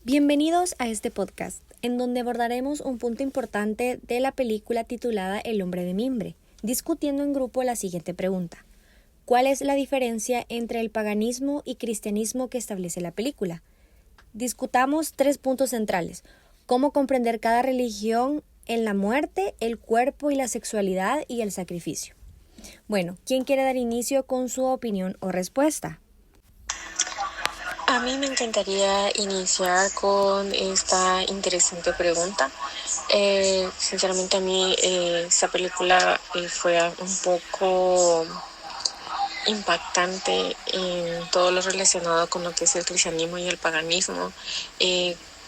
Bienvenidos a este podcast, en donde abordaremos un punto importante de la película titulada El hombre de mimbre, discutiendo en grupo la siguiente pregunta. ¿Cuál es la diferencia entre el paganismo y cristianismo que establece la película? Discutamos 3 puntos centrales: cómo comprender cada religión en la muerte, el cuerpo y la sexualidad y el sacrificio. Bueno, ¿quién quiere dar inicio con su opinión o respuesta? A mí me encantaría iniciar con esta interesante pregunta. Sinceramente a mí esa película fue un poco impactante en todo lo relacionado con lo que es el cristianismo y el paganismo.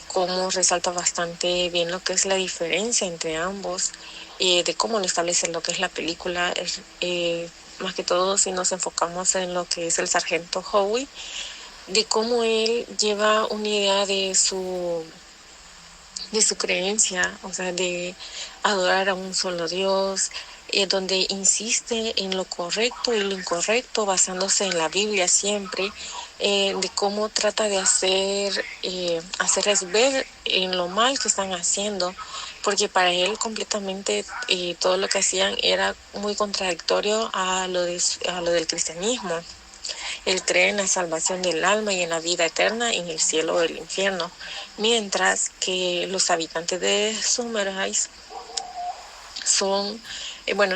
Cómo resalta bastante bien lo que es la diferencia entre ambos, de cómo lo establece lo que es la película. Más que todo si nos enfocamos en lo que es el sargento Howie, de cómo él lleva una idea de su creencia, o sea, de adorar a un solo Dios, donde insiste en lo correcto y lo incorrecto, basándose en la Biblia siempre, de cómo trata de hacerles ver en lo mal que están haciendo, porque para él completamente todo lo que hacían era muy contradictorio a lo del cristianismo. Él cree en la salvación del alma y en la vida eterna en el cielo o el infierno, mientras que los habitantes de Summerhighs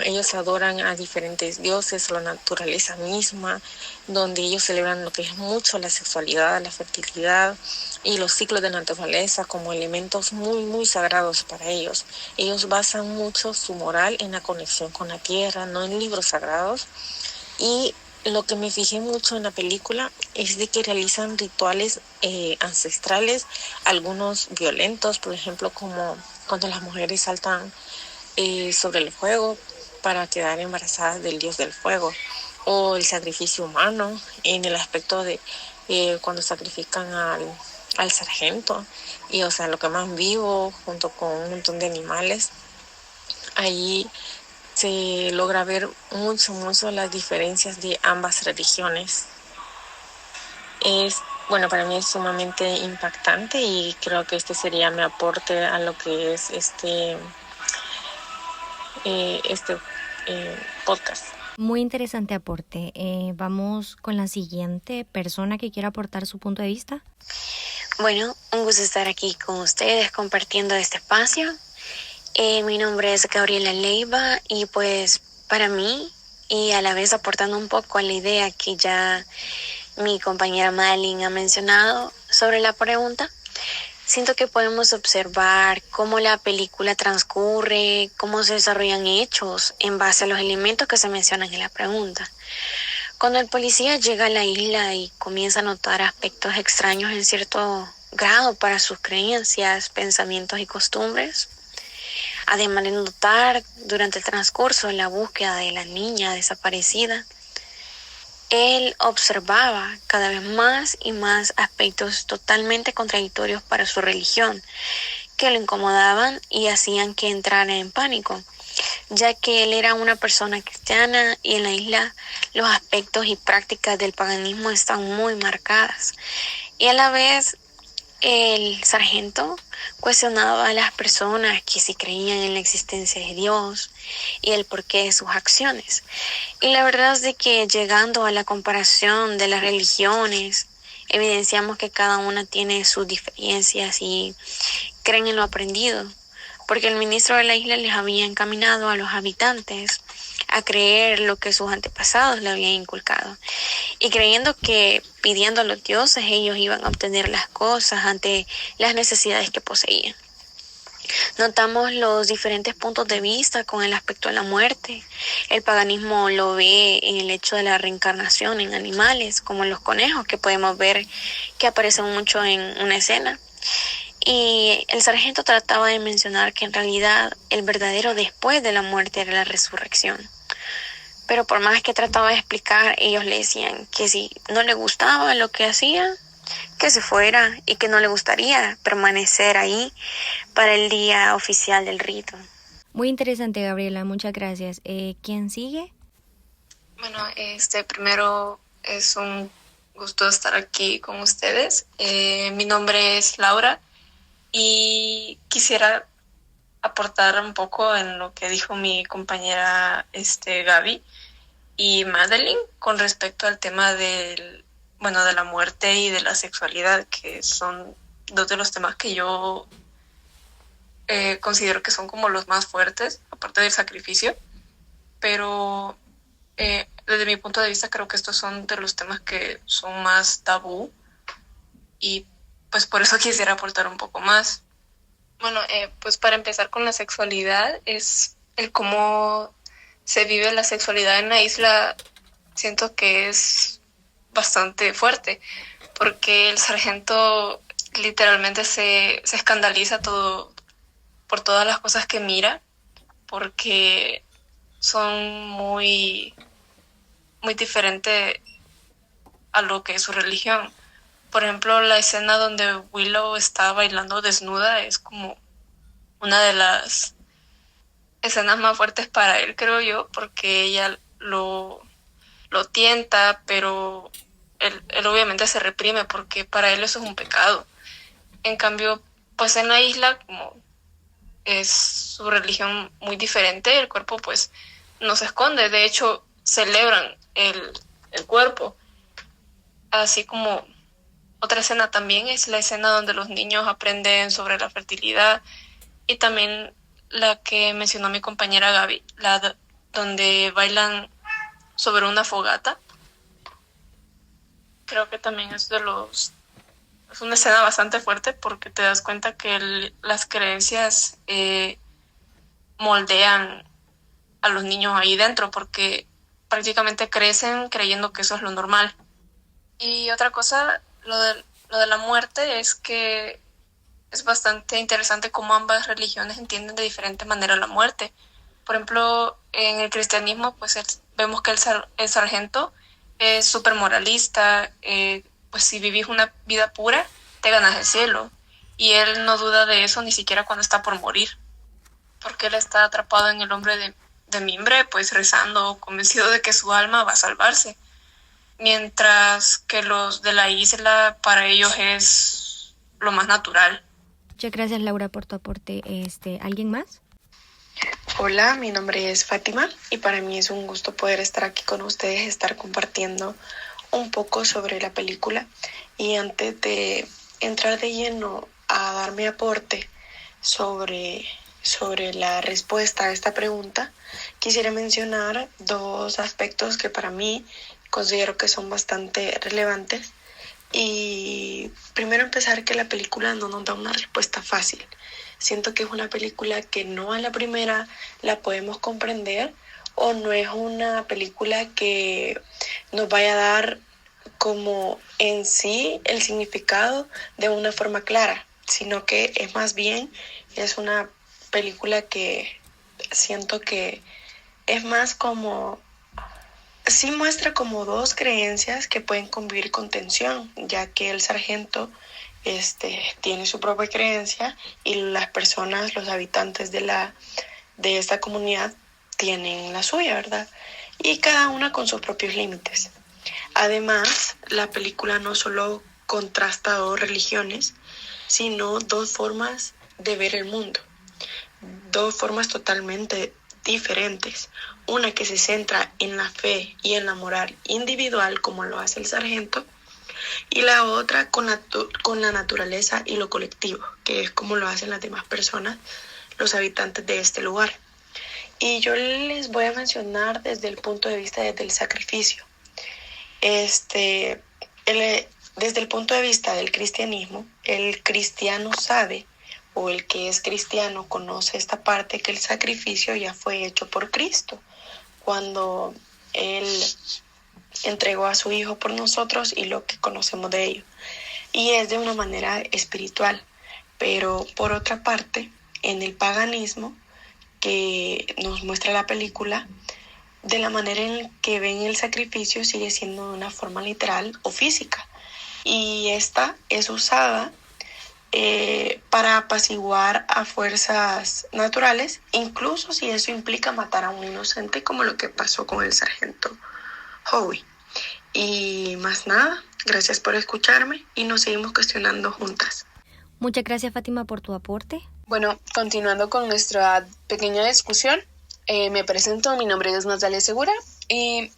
ellos adoran a diferentes dioses, la naturaleza misma, donde ellos celebran lo que es mucho la sexualidad, la fertilidad y los ciclos de la naturaleza como elementos muy, muy sagrados para ellos. Ellos basan mucho su moral en la conexión con la tierra, no en libros sagrados. Y lo que me fijé mucho en la película es de que realizan rituales ancestrales, algunos violentos, por ejemplo, como cuando las mujeres saltan sobre el fuego para quedar embarazadas del dios del fuego, o el sacrificio humano en el aspecto de cuando sacrifican al sargento, y o sea, lo queman vivo junto con un montón de animales. Ahí se logra ver mucho las diferencias de ambas religiones. Para mí es sumamente impactante y creo que este sería mi aporte a lo que es este podcast. Muy interesante aporte. Vamos con la siguiente persona que quiera aportar su punto de vista. Bueno, un gusto estar aquí con ustedes compartiendo este espacio. Mi nombre es Gabriela Leiva y pues para mí, y a la vez aportando un poco a la idea que ya mi compañera Madeline ha mencionado sobre la pregunta, siento que podemos observar cómo la película transcurre, cómo se desarrollan hechos en base a los elementos que se mencionan en la pregunta. Cuando el policía llega a la isla y comienza a notar aspectos extraños en cierto grado para sus creencias, pensamientos y costumbres, además de notar durante el transcurso de la búsqueda de la niña desaparecida, él observaba cada vez más y más aspectos totalmente contradictorios para su religión, que lo incomodaban y hacían que entrara en pánico, ya que él era una persona cristiana y en la isla los aspectos y prácticas del paganismo están muy marcadas. Y a la vez el sargento cuestionaba a las personas que sí creían en la existencia de Dios y el porqué de sus acciones. Y la verdad es de que llegando a la comparación de las religiones, evidenciamos que cada una tiene sus diferencias y creen en lo aprendido, porque el ministro de la isla les había encaminado a los habitantes a creer lo que sus antepasados le habían inculcado, y creyendo que pidiendo a los dioses ellos iban a obtener las cosas ante las necesidades que poseían. Notamos los diferentes puntos de vista con el aspecto de la muerte. El paganismo lo ve en el hecho de la reencarnación en animales, como los conejos, que podemos ver que aparecen mucho en una escena. Y el sargento trataba de mencionar que en realidad el verdadero después de la muerte era la resurrección. Pero por más que trataba de explicar, ellos le decían que si no le gustaba lo que hacía, que se fuera, y que no le gustaría permanecer ahí para el día oficial del rito. Muy interesante, Gabriela, muchas gracias. ¿Quién sigue? Bueno, primero es un gusto estar aquí con ustedes. Mi nombre es Laura y quisiera aportar un poco en lo que dijo mi compañera Gaby y Madeline con respecto al tema de la muerte y de la sexualidad, que son dos de los temas que yo considero que son como los más fuertes, aparte del sacrificio, pero desde mi punto de vista creo que estos son de los temas que son más tabú y pues por eso quisiera aportar un poco más. Bueno, pues para empezar con la sexualidad, es el cómo se vive la sexualidad en la isla. Siento que es bastante fuerte, porque el sargento literalmente se escandaliza por todas las cosas que mira, porque son muy, muy diferentes a lo que es su religión. Por ejemplo, la escena donde Willow está bailando desnuda es como una de las escenas más fuertes para él, creo yo, porque ella lo tienta, pero él obviamente se reprime porque para él eso es un pecado. En cambio, pues en la isla, como es su religión muy diferente, el cuerpo pues no se esconde, de hecho celebran el cuerpo. Así como otra escena también es la escena donde los niños aprenden sobre la fertilidad, y también la que mencionó mi compañera Gaby, donde bailan sobre una fogata. Creo que también es una escena bastante fuerte, porque te das cuenta que las creencias moldean a los niños ahí dentro, porque prácticamente crecen creyendo que eso es lo normal. Y otra cosa, lo de la muerte, es que es bastante interesante cómo ambas religiones entienden de diferente manera la muerte. Por ejemplo, en el cristianismo, pues vemos que el sargento es súper moralista, pues si vivís una vida pura, te ganas el cielo. Y él no duda de eso ni siquiera cuando está por morir, porque él está atrapado en el hombre de mimbre, pues rezando, convencido de que su alma va a salvarse. Mientras que los de la isla, para ellos es lo más natural. Muchas gracias, Laura, por tu aporte. ¿Alguien más? Hola, mi nombre es Fátima y para mí es un gusto poder estar aquí con ustedes, estar compartiendo un poco sobre la película. Y antes de entrar de lleno a dar mi aporte sobre la respuesta a esta pregunta, quisiera mencionar dos aspectos que para mí considero que son bastante relevantes. Y primero empezar que la película no nos da una respuesta fácil. Siento que es una película que no a la primera la podemos comprender, o no es una película que nos vaya a dar como en sí el significado de una forma clara, sino que es más bien es una película que siento que es más como sí muestra como dos creencias que pueden convivir con tensión, ya que el sargento tiene su propia creencia y las personas, los habitantes de esta comunidad tienen la suya, ¿verdad? Y cada una con sus propios límites. Además, la película no solo contrasta dos religiones, sino dos formas de ver el mundo, dos formas totalmente diferentes. Una que se centra en la fe y en la moral individual, como lo hace el sargento, y la otra con la naturaleza y lo colectivo, que es como lo hacen las demás personas, los habitantes de este lugar. Y yo les voy a mencionar desde el punto de vista del sacrificio. Desde el punto de vista del cristianismo, el cristiano sabe, o el que es cristiano conoce esta parte, que el sacrificio ya fue hecho por Cristo, cuando Él entregó a su Hijo por nosotros y lo que conocemos de ello. Y es de una manera espiritual. Pero por otra parte, en el paganismo que nos muestra la película, de la manera en que ven el sacrificio sigue siendo de una forma literal o física. Y esta es usada para apaciguar a fuerzas naturales, incluso si eso implica matar a un inocente, como lo que pasó con el sargento Howie. Y más nada, gracias por escucharme y nos seguimos cuestionando juntas. Muchas gracias, Fátima, por tu aporte. Bueno, continuando con nuestra pequeña discusión, me presento, mi nombre es Natalia Segura y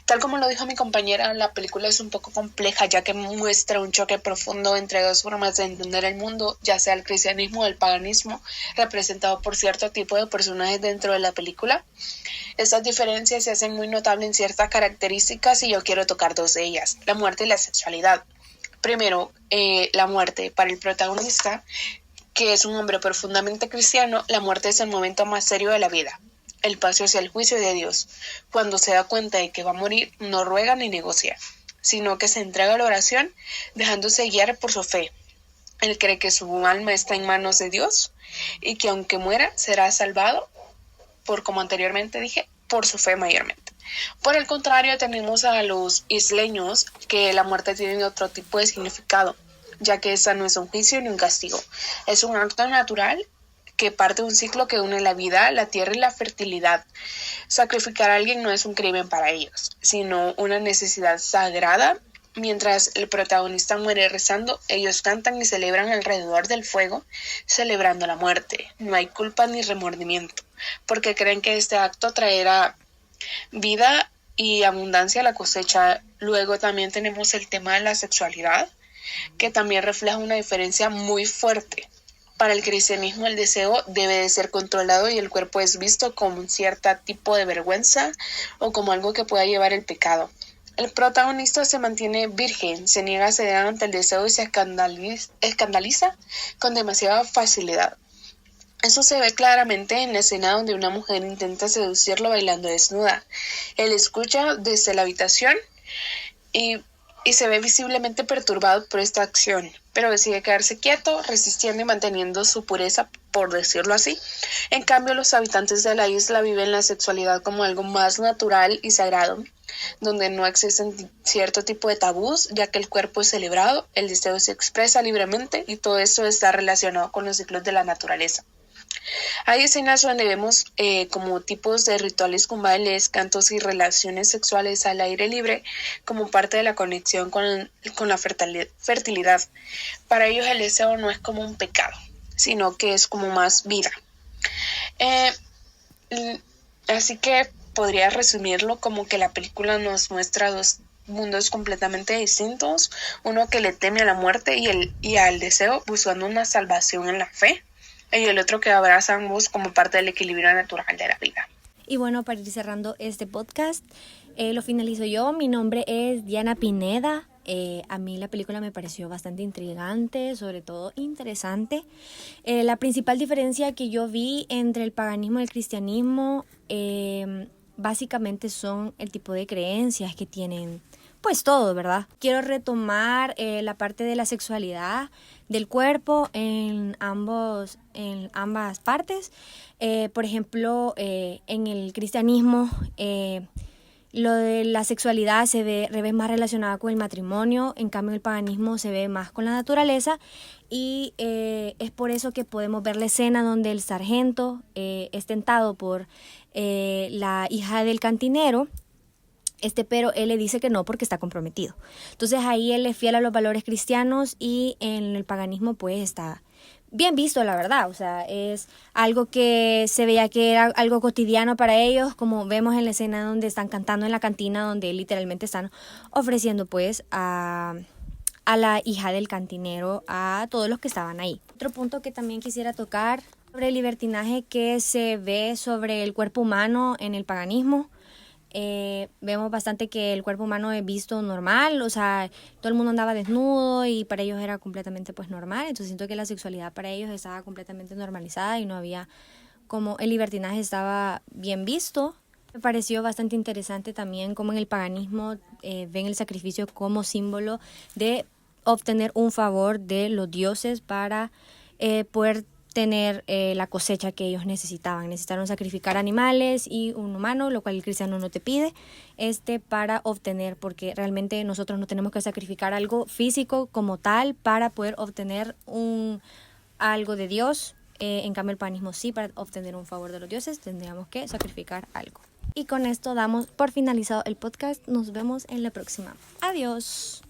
tal como lo dijo mi compañera, la película es un poco compleja ya que muestra un choque profundo entre dos formas de entender el mundo, ya sea el cristianismo o el paganismo, representado por cierto tipo de personajes dentro de la película. Estas diferencias se hacen muy notables en ciertas características y yo quiero tocar dos de ellas, la muerte y la sexualidad. Primero, la muerte. Para el protagonista, que es un hombre profundamente cristiano, la muerte es el momento más serio de la vida, el paso hacia el juicio de Dios. Cuando se da cuenta de que va a morir, no ruega ni negocia, sino que se entrega a la oración, dejándose guiar por su fe. Él cree que su alma está en manos de Dios y que aunque muera, será salvado como anteriormente dije, por su fe mayormente. Por el contrario, tenemos a los isleños que la muerte tiene otro tipo de significado, ya que esta no es un juicio ni un castigo. Es un acto natural que parte de un ciclo que une la vida, la tierra y la fertilidad. Sacrificar a alguien no es un crimen para ellos, sino una necesidad sagrada. Mientras el protagonista muere rezando, ellos cantan y celebran alrededor del fuego, celebrando la muerte. No hay culpa ni remordimiento, porque creen que este acto traerá vida y abundancia a la cosecha. Luego también tenemos el tema de la sexualidad, que también refleja una diferencia muy fuerte. Para el cristianismo el deseo debe de ser controlado y el cuerpo es visto como un cierto tipo de vergüenza o como algo que pueda llevar el pecado. El protagonista se mantiene virgen, se niega a ceder ante el deseo y se escandaliza con demasiada facilidad. Eso se ve claramente en la escena donde una mujer intenta seducirlo bailando desnuda. Él escucha desde la habitación y se ve visiblemente perturbado por esta acción, pero decide quedarse quieto, resistiendo y manteniendo su pureza, por decirlo así. En cambio, los habitantes de la isla viven la sexualidad como algo más natural y sagrado, donde no existen cierto tipo de tabús, ya que el cuerpo es celebrado, el deseo se expresa libremente y todo esto está relacionado con los ciclos de la naturaleza. Hay escenas donde vemos como tipos de rituales con bailes, cantos y relaciones sexuales al aire libre como parte de la conexión con la fertilidad. Para ellos el deseo no es como un pecado, sino que es como más vida. Así que podría resumirlo como que la película nos muestra dos mundos completamente distintos, uno que le teme a la muerte y al deseo buscando una salvación en la fe, y el otro que abraza ambos como parte del equilibrio natural de la vida. Y bueno, para ir cerrando este podcast, lo finalizo yo. Mi nombre es Diana Pineda. A mí la película me pareció bastante intrigante, sobre todo interesante. La principal diferencia que yo vi entre el paganismo y el cristianismo básicamente son el tipo de creencias que tienen, pues todo, ¿verdad? Quiero retomar la parte de la sexualidad del cuerpo en ambas partes. Por ejemplo, en el cristianismo lo de la sexualidad se ve más relacionada con el matrimonio, en cambio el paganismo se ve más con la naturaleza, y es por eso que podemos ver la escena donde el sargento es tentado por la hija del cantinero, pero él le dice que no porque está comprometido. Entonces ahí él es fiel a los valores cristianos, y en el paganismo pues está bien visto, la verdad. O sea, es algo que se veía que era algo cotidiano para ellos, como vemos en la escena donde están cantando en la cantina, donde literalmente están ofreciendo pues a la hija del cantinero, a todos los que estaban ahí. Otro punto que también quisiera tocar sobre el libertinaje que se ve sobre el cuerpo humano en el paganismo. Vemos bastante que el cuerpo humano es visto normal, o sea, todo el mundo andaba desnudo y para ellos era completamente pues normal. Entonces siento que la sexualidad para ellos estaba completamente normalizada y no había, como el libertinaje estaba bien visto. Me pareció bastante interesante también cómo en el paganismo ven el sacrificio como símbolo de obtener un favor de los dioses para poder tener la cosecha que ellos necesitaban. Necesitaron sacrificar animales y un humano, lo cual el cristiano no te pide, para obtener, porque realmente nosotros no tenemos que sacrificar algo físico como tal para poder obtener algo de Dios. En cambio el paganismo sí, para obtener un favor de los dioses tendríamos que sacrificar algo. Y con esto damos por finalizado el podcast. Nos vemos en la próxima. Adiós.